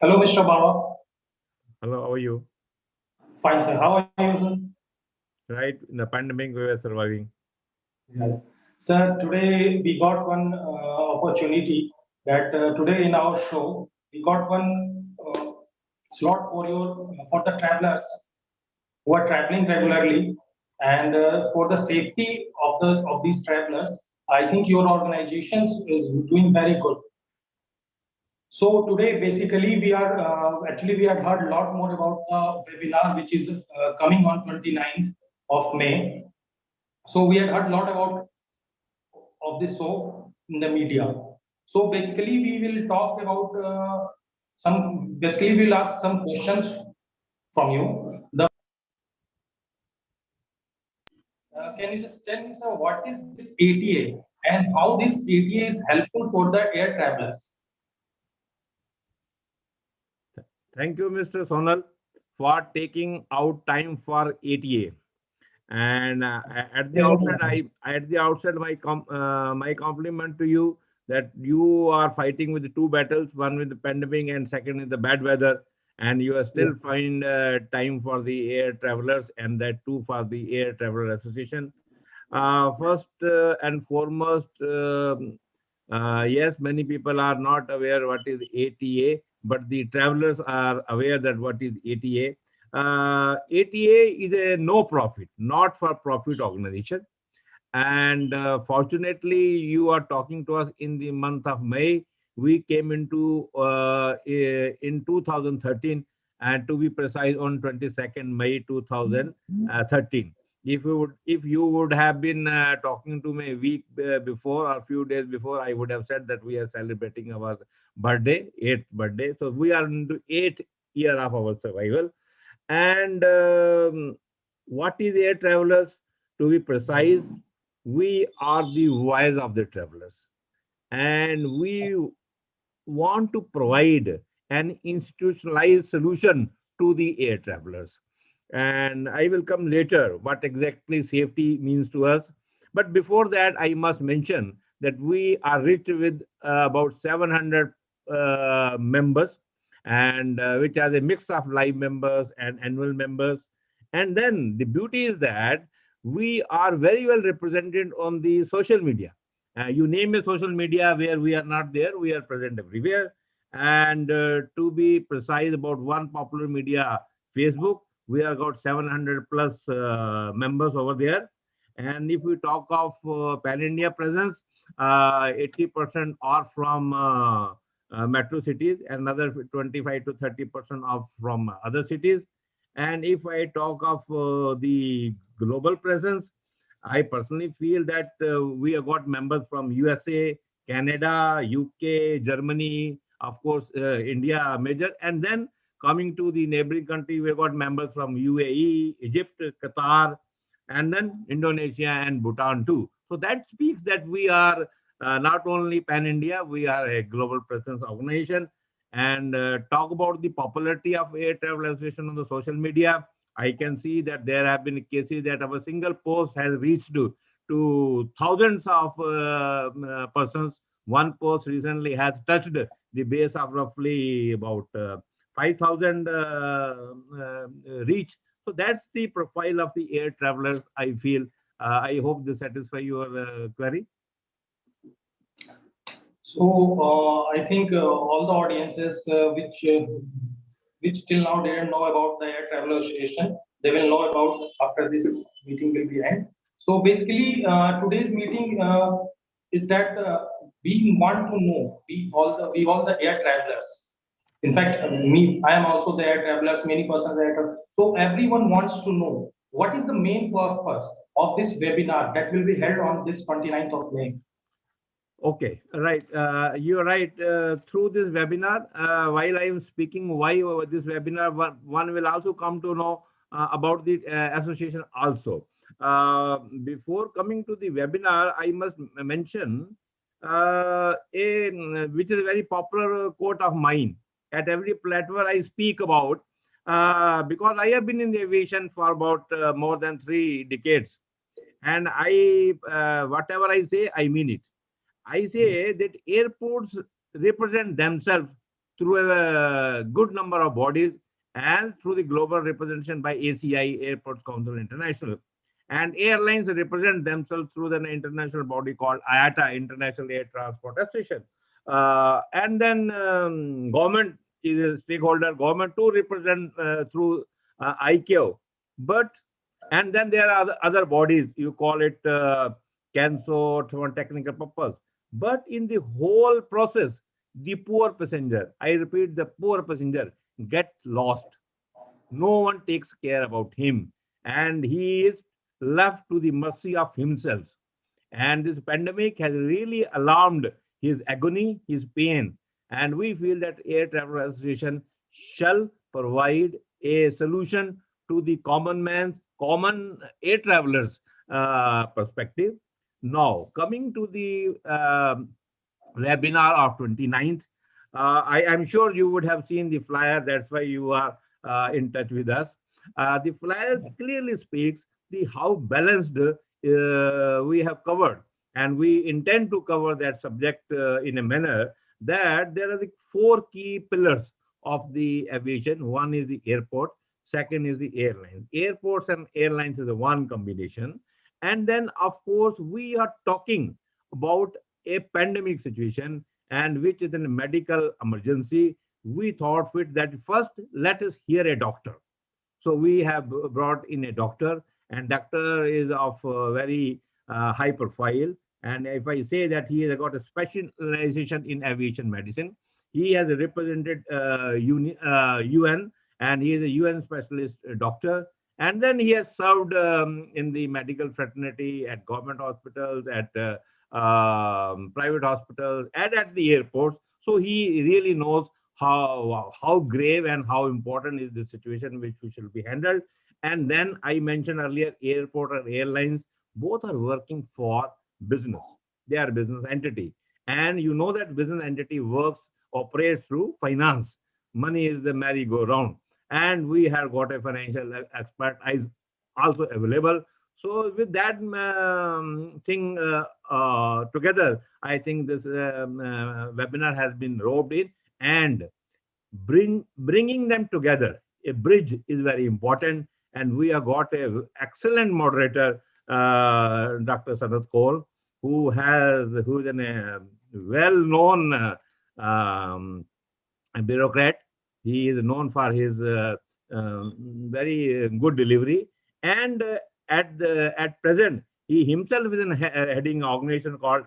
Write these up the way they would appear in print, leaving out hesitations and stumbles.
Hello, Mr. Baba. Hello, how are you? Fine, sir. How are you, Right, in the pandemic, we were surviving. sir? Yeah. Sir, today we got one opportunity that today in our show we got one slot for the travelers who are traveling regularly and for the safety of these travelers. I think your organization is doing very good. So today, basically, we are actually we had heard a lot more about the webinar which is coming on 29th of May. So we had heard a lot about of this show in the media. So basically, we will talk about some. Basically, we'll ask some questions from you. The Can you just tell me, sir, what is this ATA and how this ATA is helpful for the air travelers? Thank you, Mr. Sonal, for taking out time for ATA. And at the outset, my compliment to you that you are fighting with the two battles, one with the pandemic and second is the bad weather, and you are still find time for the air travelers and that too for the Air Traveler Association. First and foremost, yes, many people are not aware what is ATA, but the travelers are aware that what is ATA. ATA is a no profit, not for profit organization. And fortunately, you are talking to us in the month of May. We came into in 2013, and to be precise, on 22nd May 2013. If you would have been talking to me a week before or few days before, I would have said that we are celebrating our birthday, eighth birthday. So we are into eighth year of our survival. And what is air travelers? To be precise, we are the voice of the travelers, and we want to provide an institutionalized solution to the air travelers. And I will come later what exactly safety means to us. But before that, I must mention that we are rich with about 700 members, and which has a mix of live members and annual members. And then the beauty is that we are very well represented on the social media. You name a social media where we are not there, we are present everywhere. And to be precise about one popular media, Facebook, we have got 700 plus members over there. And if we talk of pan India presence, 80% are from metro cities, and another 25 to 30% are from other cities. And if I talk of the global presence, I personally feel that we have got members from USA, Canada, UK, Germany, of course, India major, and then coming to the neighboring country, we've got members from UAE, Egypt, Qatar, and then Indonesia and Bhutan too. So that speaks that we are not only pan India, we are a global presence organization. And talk about the popularity of Air Travel Association on the social media. I can see that there have been cases that our single post has reached to thousands of persons. One post recently has touched the base of roughly about 5,000 reach. So that's the profile of the air travelers, I feel. I hope this satisfy your query. So I think all the audiences which till now didn't know about the Air Travel Association, they will know about after this meeting will be end. So basically, today's meeting is that we want to know we all the air travelers. In fact, me, I am also the air travelers. Many persons are air travelers. So everyone wants to know what is the main purpose of this webinar that will be held on this 29th of May. Okay, right. You're right. Through this webinar, while I am speaking why this webinar, one will also come to know about the association also. Before coming to the webinar, I must mention which is a very popular quote of mine. At every platform I speak about, because I have been in the aviation for about more than 3 decades, and I whatever I say, I mean it. I say that airports represent themselves through a good number of bodies and through the global representation by ACI, Airports Council International. And airlines represent themselves through the international body called IATA, International Air Transport Association. And then government is a stakeholder, government too represent through ICAO. But, and then there are other bodies, you call it CANSO for technical purpose. But in the whole process, the poor passenger, I repeat, the poor passenger gets lost. No one takes care about him, and he is left to the mercy of himself. And this pandemic has really alarmed his agony, his pain. And we feel that Air Travel Association shall provide a solution to the common man's, common air travelers' perspective. Now, coming to the webinar of 29th, I am sure you would have seen the flyer. That's why you are in touch with us. The flyer clearly speaks the how balanced we have covered, and we intend to cover that subject in a manner that there are the four key pillars of the aviation. One is the airport, second is the airline. Airports and airlines is a one combination. And then, of course, we are talking about a pandemic situation and which is a medical emergency. We thought fit that first let us hear a doctor. So we have brought in a doctor, and doctor is of very high profile. And if I say that he has got a specialization in aviation medicine, he has represented UN, and he is a UN specialist doctor. And then he has served in the medical fraternity at government hospitals, at private hospitals, and at the airports. So he really knows how grave and how important is the situation which we should be handled. And then I mentioned earlier, airport and airlines both are working for business. They are business entity, and you know that business entity operates through finance. Money is the merry-go-round, and we have got a financial expert is also available. So with that thing together, I think this webinar has been roped in, and bringing them together. A bridge is very important, and we have got a excellent moderator, Dr. Sanat Kaul, who is a well-known bureaucrat. He is known for his very good delivery, and at present he himself is heading an organization called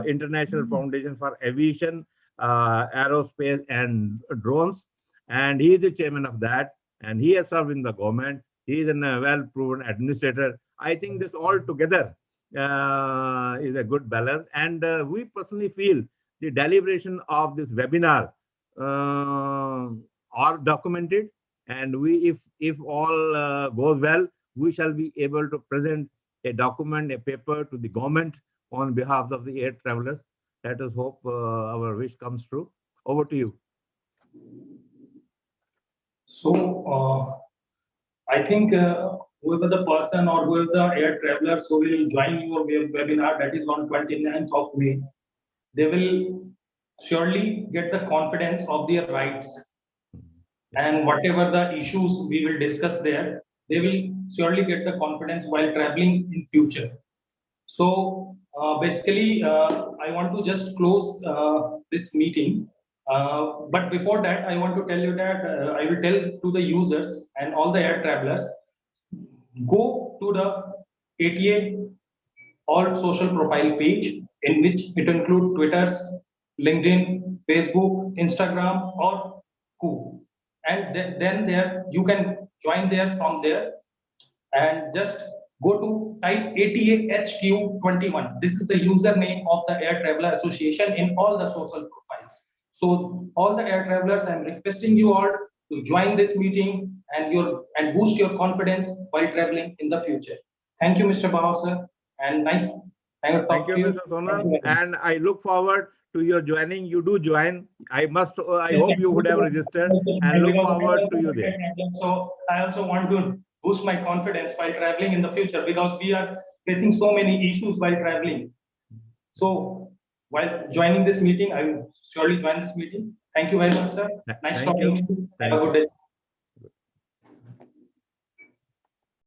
International Foundation for Aviation, Aerospace and Drones, and he is the chairman of that, and he has served in the government. He is a well-proven administrator. I think this all together is a good balance, and we personally feel the deliberation of this webinar are documented, and if all goes well, we shall be able to present a document, a paper to the government on behalf of the air travelers. Let us hope our wish comes true. Over to you. So I think whoever the person or whoever the air travelers who will join your webinar, that is on 29th of May, they will surely get the confidence of their rights, and whatever the issues we will discuss there, they will surely get the confidence while traveling in future. So basically, I want to just close this meeting. But before that, I want to tell you that I will tell to the users and all the air travelers, go to the ATA all social profile page, in which it includes Twitter's, LinkedIn, Facebook, Instagram, or Cool. And then there you can join there from there, and just go to type ATAHQ21. This is the username of the Air Traveler Association in all the social profiles. So all the air travelers, I'm requesting you all to join this meeting and boost your confidence while traveling in the future. Thank you, Mr. Bao, sir, and nice. Thank you, Mr. Sonal, and I look forward to your joining. You do join. I hope you would have registered, and look forward to you there. So I also want to boost my confidence while traveling in the future, because we are facing so many issues while traveling. So while joining this meeting, I will surely join this meeting. Thank you very much, sir. Nice Thank talking you. to you. Have Thank a you. good day.